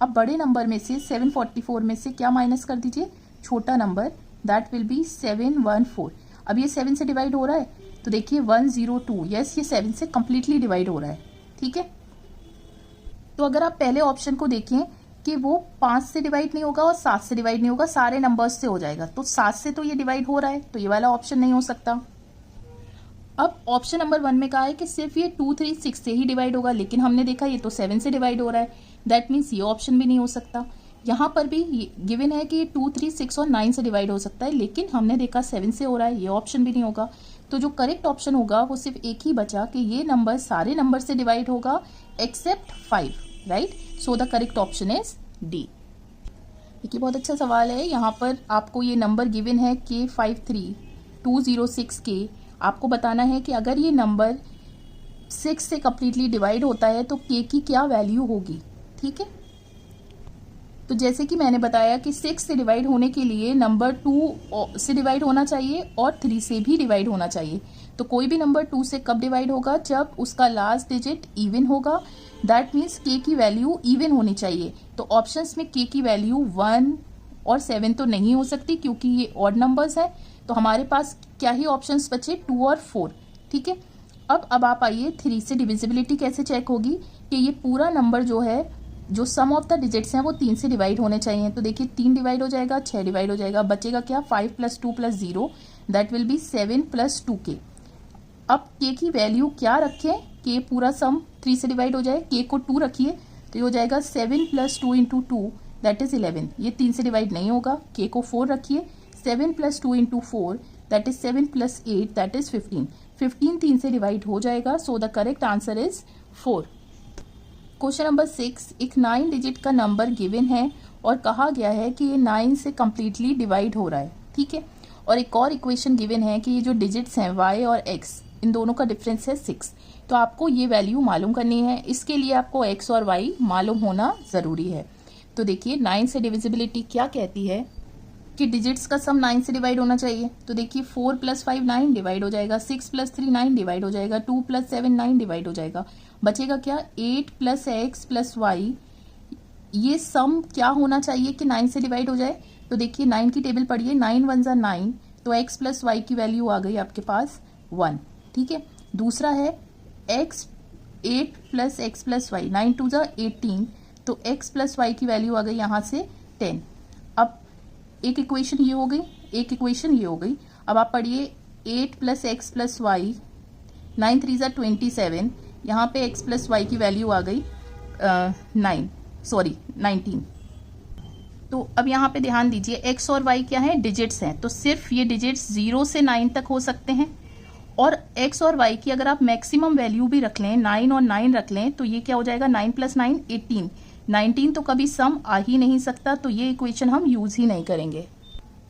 अब बड़े नंबर में से 744 में से क्या माइनस कर दीजिए, छोटा नंबर, दैट विल बी 714। अब ये 7 से डिवाइड हो रहा है तो देखिए 102, यस ये 7 से कंप्लीटली डिवाइड हो रहा है। ठीक है, तो अगर आप पहले ऑप्शन को देखें कि वो 5 से डिवाइड नहीं होगा और 7 से डिवाइड नहीं होगा, सारे नंबर्स से हो जाएगा, तो 7 से तो ये डिवाइड हो रहा है, तो ये वाला ऑप्शन नहीं हो सकता। अब ऑप्शन नंबर 1 में कहा है कि सिर्फ ये 236 से ही डिवाइड होगा, लेकिन हमने देखा ये तो 7 से डिवाइड हो रहा है, दैट मीन्स ये ऑप्शन भी नहीं हो सकता। यहाँ पर भी गिवन है कि 236 और 9 से डिवाइड हो सकता है, लेकिन हमने देखा 7 से हो रहा है, ये ऑप्शन भी नहीं होगा। तो जो करेक्ट ऑप्शन होगा वो सिर्फ एक ही बचा कि ये नंबर सारे नंबर से डिवाइड होगा except 5, right. So the correct option is D. देखिए बहुत अच्छा सवाल है, यहाँ पर आपको ये नंबर गिवन है K53206 के, आपको बताना है कि अगर ये नंबर 6 से कम्प्लीटली डिवाइड होता है तो K की क्या वैल्यू होगी। ठीक है, तो जैसे कि मैंने बताया कि 6 से डिवाइड होने के लिए नंबर 2 से डिवाइड होना चाहिए और 3 से भी डिवाइड होना चाहिए। तो कोई भी नंबर 2 से कब डिवाइड होगा, जब उसका लास्ट डिजिट इवन होगा, दैट मीन्स K की वैल्यू इवन होनी चाहिए। तो ऑप्शंस में K की वैल्यू 1 और 7 तो नहीं हो सकती क्योंकि ये ऑड नंबर्स है, तो हमारे पास क्या ही ऑप्शंस बचे, 2 और 4। ठीक है, अब आप आइए 3 से डिविजिबिलिटी कैसे चेक होगी कि ये पूरा नंबर जो है, जो सम ऑफ द डिजिट्स हैं वो 3 से डिवाइड होने चाहिए। तो देखिए 3 डिवाइड हो जाएगा, 6 डिवाइड हो जाएगा, बचेगा क्या, 5 + 2 + 0, दैट विल बी 7 + 2K। अब K की वैल्यू क्या रखें, K पूरा सम 3 से डिवाइड हो जाए, K को 2 रखिए तो ये हो जाएगा 7 + 2 × 2 दैट इज 11। ये 3 से डिवाइड नहीं होगा, K को 4 रखिए, 7 + 2 × 4 दैट इज 7 + 8 दैट इज 15। 15 3 से डिवाइड हो जाएगा, सो the correct answer is 4। Question number 6, एक 9 डिजिट का नंबर गिवन है और कहा गया है कि ये 9 से कम्प्लीटली डिवाइड हो रहा है। ठीक है, और एक और इक्वेशन गिवन है कि ये जो डिजिट्स हैं y और x, इन दोनों का डिफरेंस है 6। तो आपको ये वैल्यू मालूम करनी है, इसके लिए आपको x और y मालूम होना ज़रूरी है। तो देखिए 9 से डिविजिबिलिटी क्या कहती है कि डिजिट्स का सम 9 से डिवाइड होना चाहिए। तो देखिए 4 + 5 9 डिवाइड हो जाएगा, 6 + 3 9 डिवाइड हो जाएगा, 2 + 7 9 डिवाइड हो जाएगा, बचेगा क्या, 8 + x + y। ये सम क्या होना चाहिए कि 9 से डिवाइड हो जाए। तो देखिए 9 की टेबल पढ़िए, 9 1 = 9, तो x + y की वैल्यू आ गई आपके पास 1। ठीक है, दूसरा है x 8 + x + y, 9 2 = 18, तो x + y की वैल्यू आ गई यहाँ से 10। अब एक इक्वेशन ये हो गई, एक इक्वेशन ये हो गई। अब आप पढ़िए 8 + x + y, 9 3 = 27, यहाँ पे x + y की वैल्यू आ गई 19। तो अब यहाँ पे ध्यान दीजिए, x और y क्या है, डिजिट्स हैं, तो सिर्फ ये डिजिट्स 0 से 9 तक हो सकते हैं। और x और y की अगर आप मैक्सिमम वैल्यू भी रख लें, 9 और 9 रख लें, तो ये क्या हो जाएगा, 9 + 9 18, 19 तो कभी सम आ ही नहीं सकता, तो ये इक्वेशन हम यूज ही नहीं करेंगे।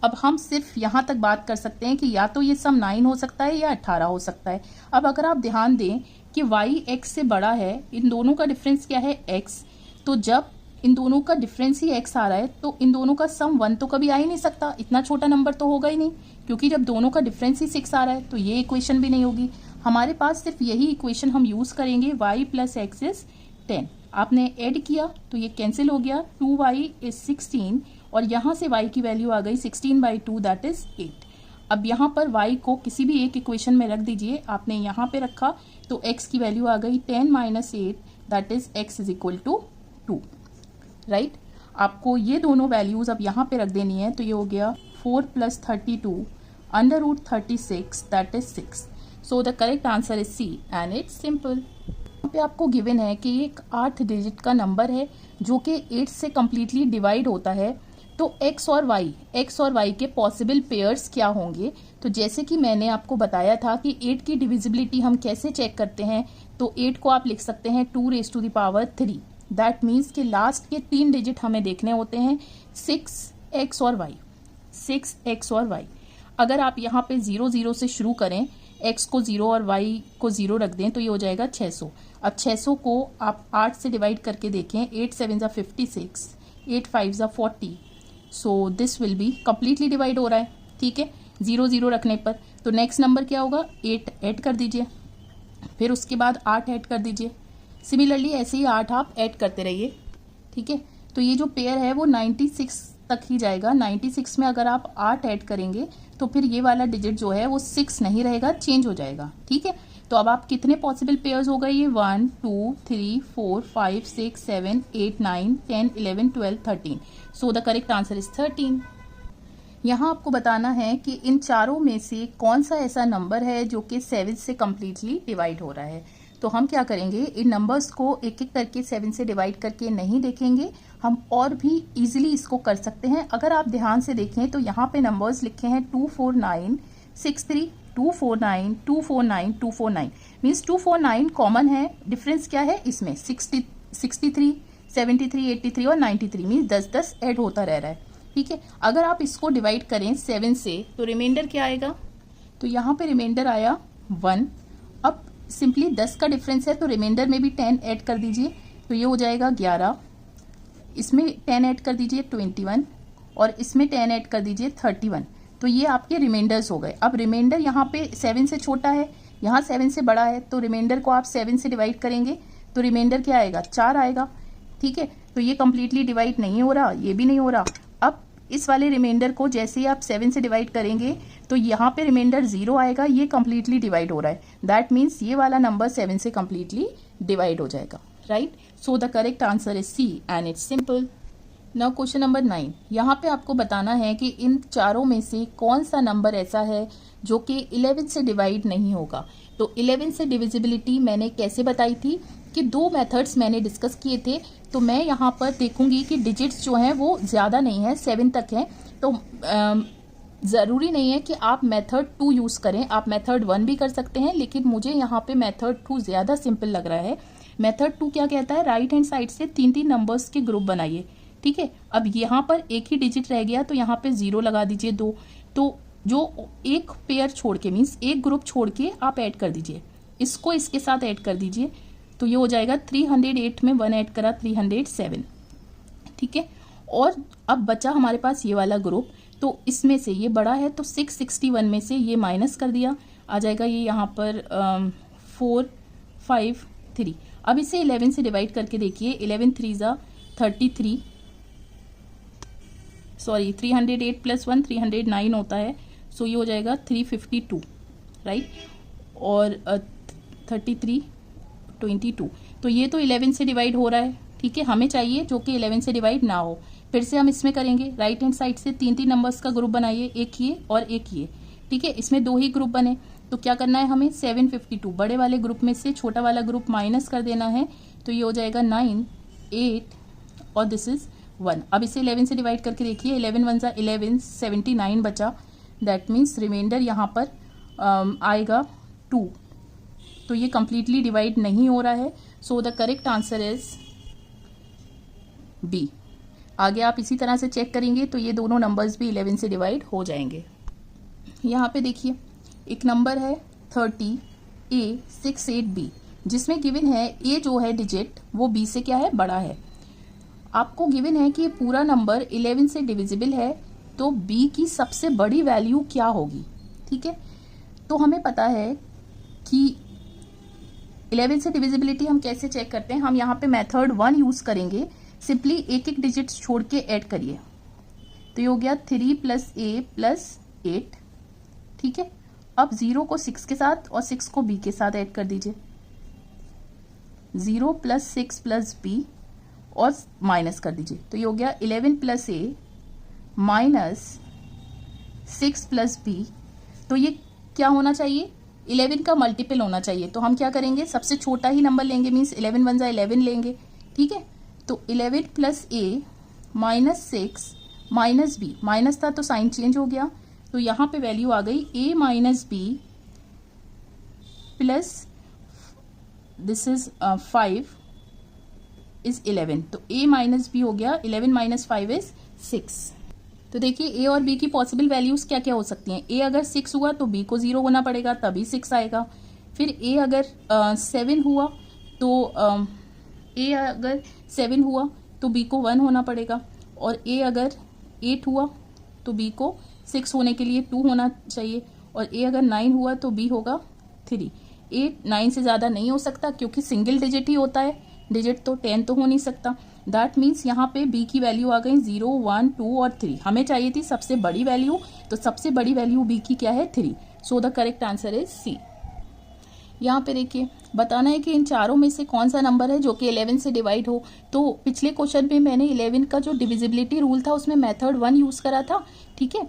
अब हम सिर्फ यहाँ तक बात कर सकते हैं कि या तो ये सम 9 हो सकता है या 18 हो सकता है। अब अगर आप ध्यान दें कि y x से बड़ा है, इन दोनों का डिफरेंस क्या है, x, तो जब इन दोनों का डिफरेंस ही x आ रहा है, तो इन दोनों का सम 1 तो कभी आ ही नहीं सकता, इतना छोटा नंबर तो होगा ही नहीं, क्योंकि जब दोनों का डिफरेंस ही 6 आ रहा है तो ये इक्वेशन भी नहीं होगी। हमारे पास सिर्फ यही इक्वेशन हम यूज़ करेंगे, y + x = 10। आपने ऐड किया तो ये कैंसिल हो गया, 2y = 16 और यहाँ से y की वैल्यू आ गई 16/2 दैट इज़ 8। अब यहाँ पर y को किसी भी एक इक्वेशन में रख दीजिए, आपने यहाँ पे रखा तो x की वैल्यू आ गई 10 - 8 दैट इज x = 2, राइट। आपको ये दोनों वैल्यूज अब यहाँ पे रख देनी है, तो ये हो गया 4 + 32 √36 that is 6। So the correct answer is C and it's simple. यहाँ पे आपको गिवन है कि एक 8 डिजिट का नंबर है जो कि 8 से कम्प्लीटली डिवाइड होता है, तो x और y के पॉसिबल पेयर्स क्या होंगे। तो जैसे कि मैंने आपको बताया था कि 8 की डिविजिबिलिटी हम कैसे चेक करते हैं, तो 8 को आप लिख सकते हैं 2⁻³ दैट मीन्स कि लास्ट के 3 डिजिट हमें देखने होते हैं 6x और y। अगर आप यहाँ पे 0 0 से शुरू करें, x को 0 और y को 0 रख दें तो ये हो जाएगा 600। अब 600 को आप 8 से डिवाइड करके देखें, 8 7 = 56, 8 5 = 40, so this will be completely divide हो रहा है, ठीक है, 0 0 रखने पर। तो नेक्स्ट नंबर क्या होगा, 8 ऐड कर दीजिए, फिर उसके बाद 8 ऐड कर दीजिए। सिमिलरली ऐसे ही 8 आप ऐड करते रहिए, ठीक है। तो ये जो पेयर है वो 96 तक ही जाएगा। 96 में अगर आप 8 ऐड करेंगे तो फिर ये वाला डिजिट जो है वो 6 नहीं रहेगा, चेंज हो जाएगा, ठीक है। तो अब आप कितने पॉसिबल पेयर्स हो गए, ये 1 2 3 4 5 6 7 8 9 10 11 12 13। सो द करेक्ट आंसर इज 13। यहाँ आपको बताना है कि इन चारों में से कौन सा ऐसा नंबर है जो कि 7 से कम्प्लीटली डिवाइड हो रहा है। तो हम क्या करेंगे, इन नंबर्स को एक एक करके 7 से डिवाइड करके नहीं देखेंगे, हम और भी इजीली इसको कर सकते हैं। अगर आप ध्यान से देखें तो यहाँ पे नंबर्स लिखे हैं 249 63 249 249 249 मीन्स 249 कॉमन है। डिफरेंस क्या है इसमें, 63 73 83 और 93 मीन्स 10 ऐड होता रह रहा है, ठीक है। अगर आप इसको डिवाइड करें 7 से तो रिमाइंडर क्या आएगा, तो यहाँ पे रिमाइंडर आया 1। अब सिंपली 10 का डिफरेंस है तो रिमाइंडर में भी 10 ऐड कर दीजिए, तो ये हो जाएगा 11, इसमें 10 ऐड कर दीजिए 21 और इसमें 10 ऐड कर दीजिए 31। तो ये आपके रिमाइंडर्स हो गए। अब रिमाइंडर यहाँ पे 7 से छोटा है, यहाँ 7 से बड़ा है, तो रिमाइंडर को आप 7 से डिवाइड करेंगे तो रिमाइंडर क्या आएगा, 4 आएगा, ठीक है। तो ये कम्प्लीटली डिवाइड नहीं हो रहा, ये भी नहीं हो रहा। अब इस वाले रिमाइंडर को जैसे ही आप 7 से डिवाइड करेंगे तो यहाँ पे रिमाइंडर 0 आएगा, ये कम्प्लीटली डिवाइड हो रहा है, दैट मीन्स ये वाला नंबर 7 से कम्प्लीटली डिवाइड हो जाएगा, right. So the correct answer is C and it's simple. Now question number 9, यहाँ पे आपको बताना है कि इन चारों में से कौन सा नंबर ऐसा है जो कि 11 से डिवाइड नहीं होगा। तो 11 से डिविजिबिलिटी मैंने कैसे बताई थी कि 2 मेथड्स मैंने डिस्कस किए थे। तो मैं यहाँ पर देखूंगी कि डिजिट्स जो हैं वो ज़्यादा नहीं है, 7 तक है, तो ज़रूरी नहीं है कि आप मेथड 2 यूज़ करें, आप मेथड 1 भी कर सकते हैं, लेकिन मुझे यहाँ पे मेथड 2 ज़्यादा सिंपल लग रहा है। मेथड 2 क्या कहता है, राइट हैंड साइड से 3 नंबर्स के ग्रुप बनाइए, ठीक है। अब यहाँ पर एक ही डिजिट रह गया तो यहाँ पे 0 लगा दीजिए 2, तो जो एक पेयर छोड़ के मीन्स एक ग्रुप छोड़ के आप ऐड कर दीजिए, इसको इसके साथ ऐड कर दीजिए, तो ये हो जाएगा 308 में 1 ऐड करा 307, ठीक है। और अब बचा हमारे पास ये वाला ग्रुप, तो इसमें से ये बड़ा है तो 661 में से ये माइनस कर दिया, आ जाएगा ये यहाँ पर 4 5 3। अब इसे 11 से डिवाइड करके देखिए, 11 3 ज़ा 33, सॉरी 308 + 1 309 होता है, सो ये हो जाएगा 352, राइट। और 33 22, तो ये तो 11 से डिवाइड हो रहा है, ठीक है। हमें चाहिए जो कि 11 से डिवाइड ना हो। फिर से हम इसमें करेंगे, राइट हैंड साइड से 3 नंबर्स का ग्रुप बनाइए, एक ये और एक ये, ठीक है। इसमें 2 ही ग्रुप बने, तो क्या करना है हमें, 752 बड़े वाले ग्रुप में से छोटा वाला ग्रुप माइनस कर देना है, तो ये हो जाएगा 9 8 और दिस इज 1। अब इसे 11 से डिवाइड करके देखिए, 11 1 ज़ा 11 79 बचा, दैट मीन्स रिमाइंडर यहाँ पर आएगा 2, तो ये कम्प्लीटली डिवाइड नहीं हो रहा है। सो the correct answer is B। आगे आप इसी तरह से चेक करेंगे तो ये दोनों नंबर्स भी 11 से डिवाइड हो जाएंगे। यहाँ पे देखिए एक नंबर है 30A68B, जिसमें गिवन है A जो है डिजिट वो B से क्या है, बड़ा है। आपको गिवन है कि ये पूरा नंबर 11 से डिविजिबल है, तो b की सबसे बड़ी वैल्यू क्या होगी। ठीक है, तो हमें पता है कि 11 से डिविजिबिलिटी हम कैसे चेक करते हैं। हम यहाँ पे मेथड 1 यूज करेंगे। सिंपली एक एक डिजिट छोड़ के ऐड करिए, तो ये हो गया 3 + a + 8। ठीक है, अब 0 को 6 के साथ और 6 को b के साथ ऐड कर दीजिए। 0 + 6 + b और माइनस कर दीजिए, तो ये हो गया 11 + a - 6 + b। तो ये क्या होना चाहिए, 11 का मल्टीपल होना चाहिए। तो हम क्या करेंगे, सबसे छोटा ही नंबर लेंगे, मीन्स 11 × 11 लेंगे। ठीक है, तो 11 + a - 6 - b, माइनस था तो साइन चेंज हो गया, तो यहाँ पे वैल्यू आ गई a - b plus this is 5 is 11। तो a - b हो गया, 11 - 5 इज 6। तो देखिए a और b की पॉसिबल वैल्यूज क्या क्या हो सकती हैं। a अगर 6 हुआ तो b को 0 होना पड़ेगा, तभी 6 आएगा। फिर a अगर 7 हुआ तो a अगर 7 हुआ तो b को 1 होना पड़ेगा, और a अगर 8 हुआ तो b को 6 होने के लिए 2 होना चाहिए, और a अगर 9 हुआ तो b होगा 3। 8 9 से ज़्यादा नहीं हो सकता क्योंकि सिंगल डिजिट ही होता है, डिजिट तो 10 तो हो नहीं सकता। दैट मीन्स यहाँ पे b की वैल्यू आ गई 0 1 2 और 3। हमें चाहिए थी सबसे बड़ी वैल्यू, तो सबसे बड़ी वैल्यू b की क्या है, 3। So the correct answer is C. यहाँ पे देखिए बताना है कि इन चारों में से कौन सा नंबर है जो कि 11 से डिवाइड हो। तो पिछले क्वेश्चन में मैंने 11 का जो डिविजिबिलिटी रूल था उसमें मेथड 1 यूज करा था। ठीक है,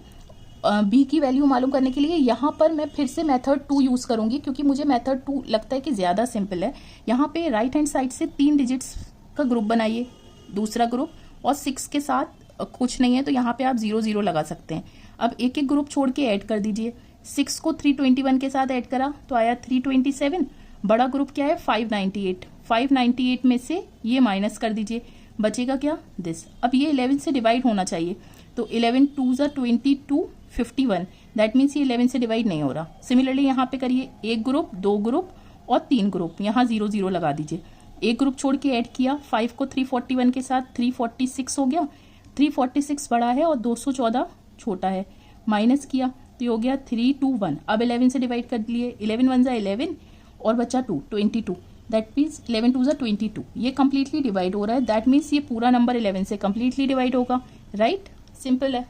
बी की वैल्यू मालूम करने के लिए यहाँ पर मैं फिर से मेथड 2 यूज करूंगी, क्योंकि मुझे मेथड 2 लगता है कि ज्यादा सिंपल है। यहाँ पे राइट हैंड साइड से 3 डिजिट्स का ग्रुप बनाइए, दूसरा ग्रुप, और 6 के साथ कुछ नहीं है तो यहाँ पे आप 0 0 लगा सकते हैं। अब एक एक ग्रुप छोड़ के ऐड कर दीजिए। 6 को 321 के साथ ऐड करा तो आया 327। बड़ा ग्रुप क्या है, 598। 598 में से ये माइनस कर दीजिए, बचेगा क्या, दिस। अब ये 11 से डिवाइड होना चाहिए, तो 11 2 ज़ा 22 51। दैट मीन्स ये 11 से डिवाइड नहीं हो रहा। सिमिलरली यहाँ पे करिए, एक ग्रुप, 2 ग्रुप और 3 ग्रुप, यहाँ 0 0 लगा दीजिए। एक ग्रुप छोड़ के ऐड किया, 5 को 341 के साथ 346 हो गया। 346 बड़ा है और 214 छोटा है, माइनस किया तो ये हो गया 321। अब 11 से डिवाइड कर लिए, 11 1 ज़ा 11 और बचा 2 22। दैट मीन्स 11 2 ज़ा 22। ये कंप्लीटली डिवाइड हो रहा है, दैट मीन्स ये पूरा नंबर 11 से कंप्लीटली डिवाइड होगा। राइट, सिंपल है।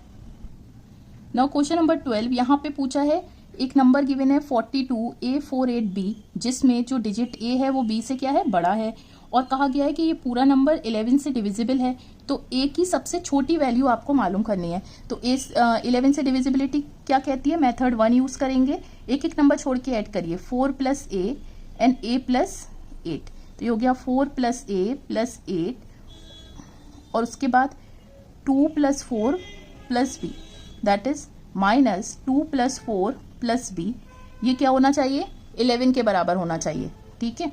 नाउ क्वेश्चन नंबर 12, यहाँ पे पूछा है एक नंबर गिवन है 42A48B, जिसमें जो डिजिट A है वो B से क्या है, बड़ा है, और कहा गया है कि ये पूरा नंबर 11 से डिविजिबल है। तो A की सबसे छोटी वैल्यू आपको मालूम करनी है। तो 11 से डिविजिबिलिटी क्या कहती है, मेथड 1 यूज करेंगे। एक एक नंबर छोड़ के ऐड करिए, 4 + a एंड a + 8। तो ये हो गया 4 + a + 8, और उसके बाद 2 + 4 + b, दैट इज -2 + 4 + b। ये क्या होना चाहिए, 11 के बराबर होना चाहिए। ठीक है,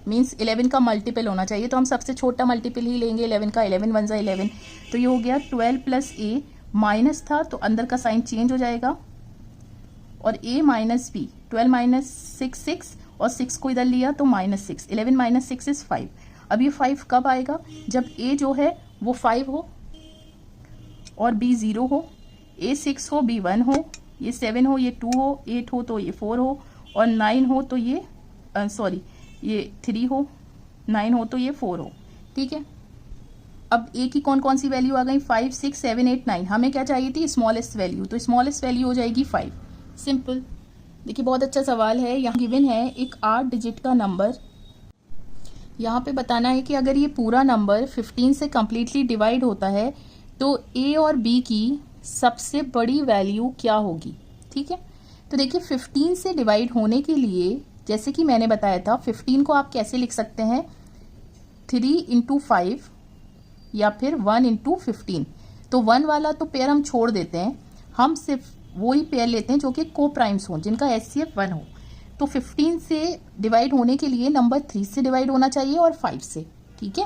मीन्स 11 का मल्टीपल होना चाहिए, तो हम सबसे छोटा मल्टीपल ही लेंगे 11 का। 11 1 ज़ा 11, तो ये हो गया 12 + a, माइनस था तो अंदर का साइन चेंज हो जाएगा, और a - b, 12 - 6 6, और 6 को इधर लिया तो -6। 11 - 6 इज 5। अब ये 5 कब आएगा, जब a जो है वो 5 हो और b 0 हो, a 6 हो, b 1 हो, ये 7 हो, ये 2 हो, 8 हो तो ये 4 हो, और 9 हो तो ये ये 3 हो, 9 हो तो ये 4 हो। ठीक है, अब a की कौन कौन सी वैल्यू आ गई, 5 6 7 8 9। हमें क्या चाहिए थी, स्मॉलेस्ट वैल्यू, तो स्मॉलेस्ट वैल्यू हो जाएगी 5। सिंपल। देखिए बहुत अच्छा सवाल है। यहाँ गिवन है एक 8 डिजिट का नंबर। यहाँ पे बताना है कि अगर ये पूरा नंबर 15 से कम्प्लीटली डिवाइड होता है तो a और b की सबसे बड़ी वैल्यू क्या होगी। ठीक है, तो देखिए 15 से डिवाइड होने के लिए, जैसे कि मैंने बताया था, 15 को आप कैसे लिख सकते हैं, 3 × 5 या फिर 1 × 15। तो 1 वाला तो पेयर हम छोड़ देते हैं, हम सिर्फ वही पेयर लेते हैं जो कि को प्राइम्स हों, जिनका HCF 1 हो। तो 15 से डिवाइड होने के लिए नंबर 3 से डिवाइड होना चाहिए और 5 से। ठीक है,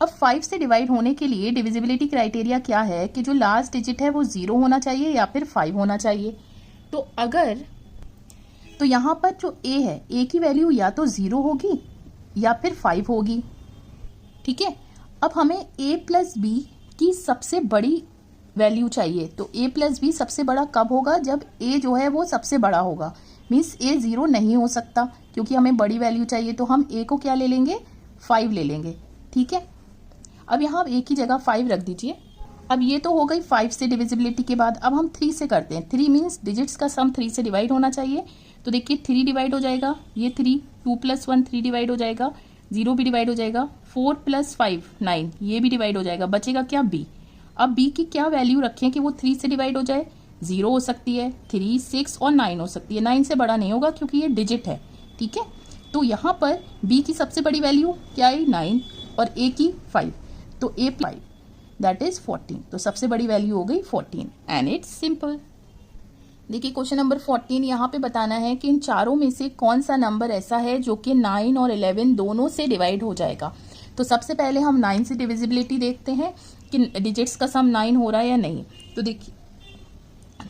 अब 5 से डिवाइड होने के लिए डिविजिबिलिटी क्राइटेरिया क्या है कि जो लास्ट डिजिट है वो 0 होना चाहिए या फिर 5 होना चाहिए। तो यहाँ पर जो a है, a की वैल्यू या तो 0 होगी या फिर 5 होगी। ठीक है, अब हमें a प्लस बी की सबसे बड़ी वैल्यू चाहिए। तो a प्लस बी सबसे बड़ा कब होगा? जब a जो है वो सबसे बड़ा होगा। मीन्स a 0 नहीं हो सकता क्योंकि हमें बड़ी वैल्यू चाहिए। तो हम a को क्या ले लेंगे? 5 ले लेंगे। ठीक है, अब यहाँ a की जगह 5 रख दीजिए। अब ये तो हो गई 5 से डिविजिबिलिटी के बाद। अब हम 3 से करते हैं। 3 मीन्स डिजिट्स का सम 3 से डिवाइड होना चाहिए। तो देखिए 3 डिवाइड हो जाएगा, ये 3, 2 + 1 3 डिवाइड हो जाएगा, 0 भी डिवाइड हो जाएगा, 4 + 5 9 ये भी डिवाइड हो जाएगा। बचेगा क्या? b। अब b की क्या वैल्यू रखें कि वो 3 से डिवाइड हो जाए? 0 हो सकती है, 3, 6 और 9 हो सकती है। 9 से बड़ा नहीं होगा क्योंकि ये डिजिट है। ठीक है, तो यहाँ पर b की सबसे बड़ी वैल्यू क्या है? 9 और a की 5। तो a 5 दैट इज 14। तो सबसे बड़ी वैल्यू हो गई 14 एंड इट्स सिंपल। देखिए क्वेश्चन नंबर 14 यहाँ पे बताना है कि इन चारों में से कौन सा नंबर ऐसा है जो कि 9 और 11 दोनों से डिवाइड हो जाएगा। तो सबसे पहले हम 9 से डिविजिबिलिटी देखते हैं कि डिजिट्स का सम 9 हो रहा है या नहीं। तो देखिए,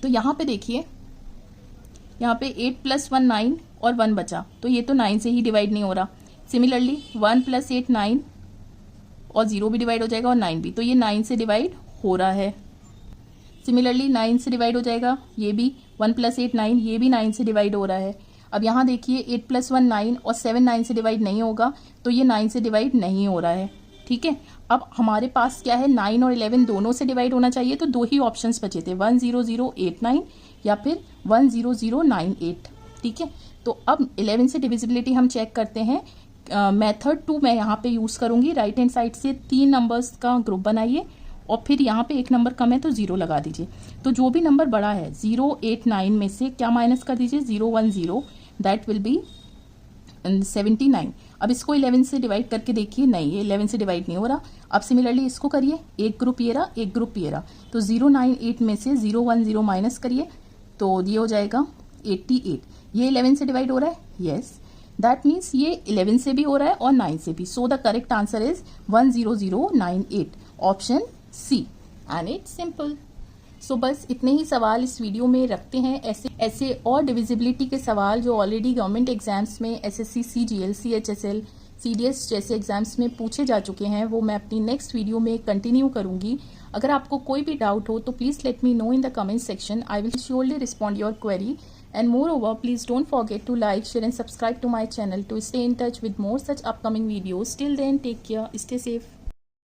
तो यहाँ पे देखिए, यहाँ पे 8 + 1 9 और 1 बचा, तो ये तो 9 से ही डिवाइड नहीं हो रहा। सिमिलरली 1 + 8 9 और 0 भी डिवाइड हो जाएगा और 9 भी, तो ये 9 से डिवाइड हो रहा है। सिमिलरली 9 से डिवाइड हो जाएगा, ये भी 1 + 8 9, ये भी 9 से डिवाइड हो रहा है। अब यहाँ देखिए 8 + 1 9 और 7 9 से डिवाइड नहीं होगा, तो ये 9 से डिवाइड नहीं हो रहा है। ठीक है, अब हमारे पास क्या है? 9 और 11 दोनों से डिवाइड होना चाहिए। तो दो ही ऑप्शंस बचे थे, 1 0 0 8 9 या फिर 1 0 0 9 8। ठीक है, तो अब 11 से डिविजिबिलिटी हम चेक करते हैं। मेथड 2 मैं यहाँ पे यूज़ करूँगी। राइट हैंड साइड से 3 नंबर्स का ग्रुप बनाइए और फिर यहाँ पे एक नंबर कम है तो 0 लगा दीजिए। तो जो भी नंबर बड़ा है 0 8 9 में से क्या माइनस कर दीजिए? 0 1 0 दैट विल बी 79। अब इसको 11 से डिवाइड करके देखिए, नहीं ये 11 से डिवाइड नहीं हो रहा। अब सिमिलरली इसको करिए, एक ग्रुप ये रहा, एक ग्रुप ये रहा। तो 0 9 8 में से 0 1 0 माइनस करिए तो ये हो जाएगा 88। ये 11 से डिवाइड हो रहा है, यस, दैट मीन्स ये 11 से भी हो रहा है और 9 से भी। So the correct answer is 10098, option C and it's simple. So बस इतने ही सवाल इस वीडियो में रखते हैं। ऐसे और डिविजिबिलिटी के सवाल जो ऑलरेडी गवर्नमेंट एग्जाम्स में एसएससी सीजीएल सीएचएसएल सीडीएस जैसे एग्जाम्स में पूछे जा चुके हैं वो मैं अपनी नेक्स्ट वीडियो में कंटिन्यू करूंगी। अगर आपको कोई भी डाउट हो तो please let me know in the comment section. I will surely respond your query. And moreover, please don't forget to like, share and subscribe to my channel to stay in touch with more such upcoming videos. Till then, take care, stay safe.